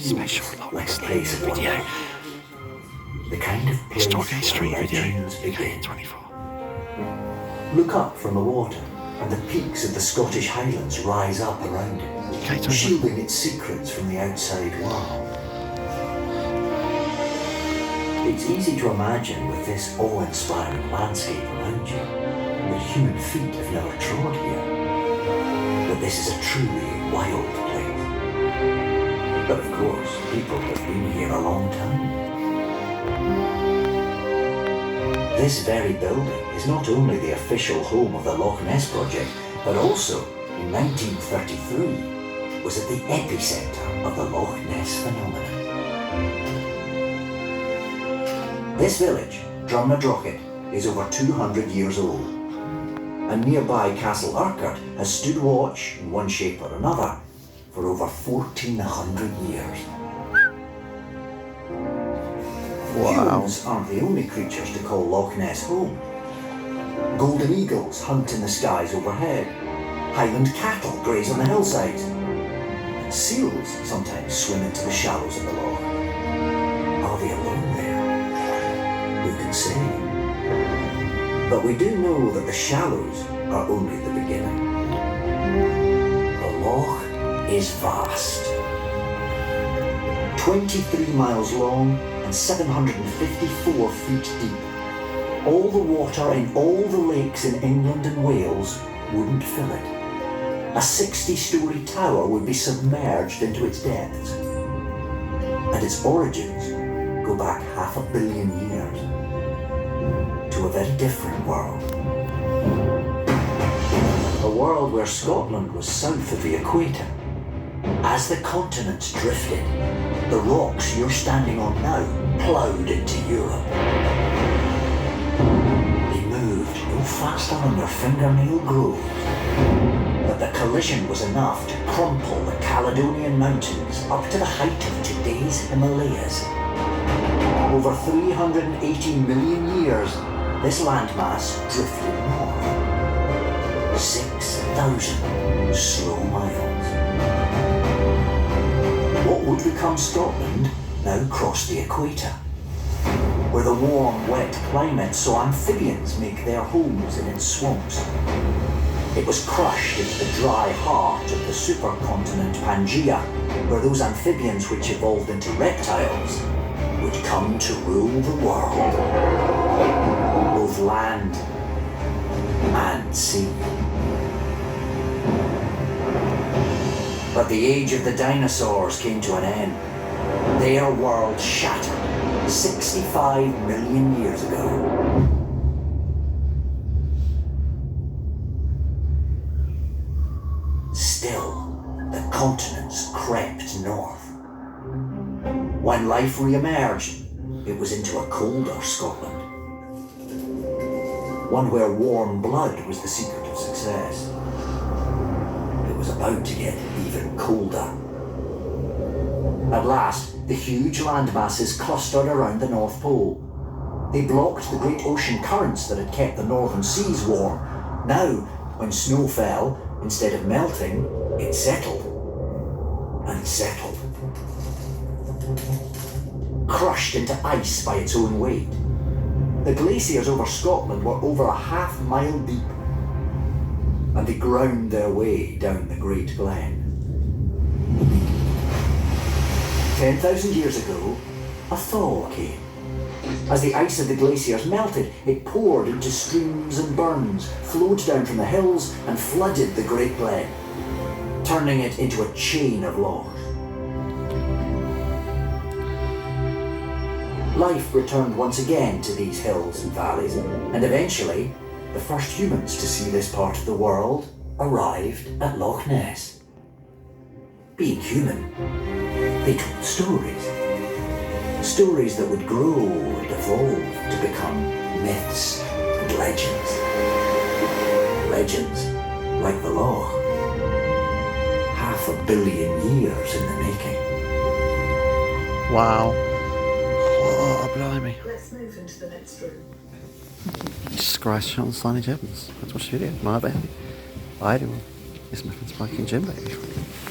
Special Loch Ness place of video. wonder. The kind of place Historic history where video. legends begin. 24. Look up from the water, and the peaks of the Scottish Highlands rise up around it, K24. shielding its secrets from the outside world. It's easy to imagine with this awe-inspiring landscape around you that human feet have never trod here. That this is a truly wild place. But of course, people have been here a long time. This very building is not only the official home of the Loch Ness project, but also, in 1933, was at the epicenter of the Loch Ness phenomenon. This village, Drumnadrochit, is over 200 years old, and nearby Castle Urquhart has stood watch, in one shape or another, for over 1,400 years. Wow. Humans aren't the only creatures to call Loch Ness home. Golden eagles hunt in the skies overhead. Highland cattle graze on the hillsides. Seals sometimes swim into the shallows of the loch. Are they alone there? Who can say? But we do know that the shallows are only the beginning. The loch is vast. 23 miles long and 754 feet deep. All the water in all the lakes in England and Wales wouldn't fill it. A 60-story tower would be submerged into its depths. And its origins go back 500 million years to a very different world. A world where Scotland was south of the equator. As the continents drifted, the rocks you're standing on now ploughed into Europe. They moved no faster than your fingernail grows. But the collision was enough to crumple the Caledonian Mountains up to the height of today's Himalayas. Over 380 million years, this landmass drifted north. 6,000 slow miles. What would become Scotland now crossed the equator, where the warm, wet climate saw amphibians make their homes in its swamps. It was crushed into the dry heart of the supercontinent Pangaea, where those amphibians which evolved into reptiles would come to rule the world, both land and sea. But the age of the dinosaurs came to an end. Their world shattered 65 million years ago. Still, the continents crept north. When life re-emerged, it was into a colder Scotland. One where warm blood was the secret of success. It was about to get even colder. At last, the huge land masses clustered around the North Pole. They blocked the great ocean currents that had kept the northern seas warm. Now, when snow fell, instead of melting, it settled. And settled. Crushed into ice by its own weight. The glaciers over Scotland were over a half-mile deep, and they ground their way down the Great Glen. 10,000 years ago, a thaw came. As the ice of the glaciers melted, it poured into streams and burns, flowed down from the hills and flooded the Great Glen, turning it into a chain of lochs. Life returned once again to these hills and valleys, and eventually, the first humans to see this part of the world arrived at Loch Ness. Being human, they told stories. Stories that would grow and evolve to become myths and legends. Legends like the Loch. 500 million years in the making. Wow. Oh, blimey. Let's move into the next room. Jesus Christ, Sean Slimy Jims. That's what she did. My baby. I do. It's my Spiking Jim baby.